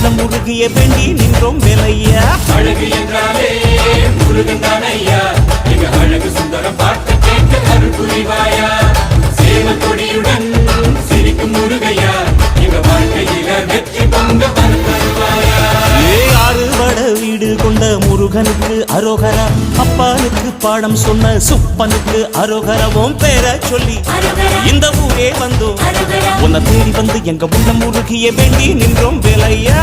உள்ளம் முருகிய வேண்டி நின்றோம் வேலையா. அழகு என்றாலே முருகன் தானையா, எங்க அழகு சுந்தரம் பார்த்து கேட்க அருள் புரிவாயா. சேவல் கொடியுடன் சிரிக்கும் முருகையா, எங்க வாழ்க்கையில வெற்றி பொங்க தருவாயா. ஆறுபட வீடு கொண்ட முருகனுக்கு அரோகரா, அப்பானுக்கு பாடம் சொன்ன சுப்பனுக்கு அரோகரவும் பேர சொல்லி இந்த ஊரே வந்தோம். உன்னை தேடி வந்து எங்க உள்ளம் முருகிய வேண்டி நின்றோம் வேலையா.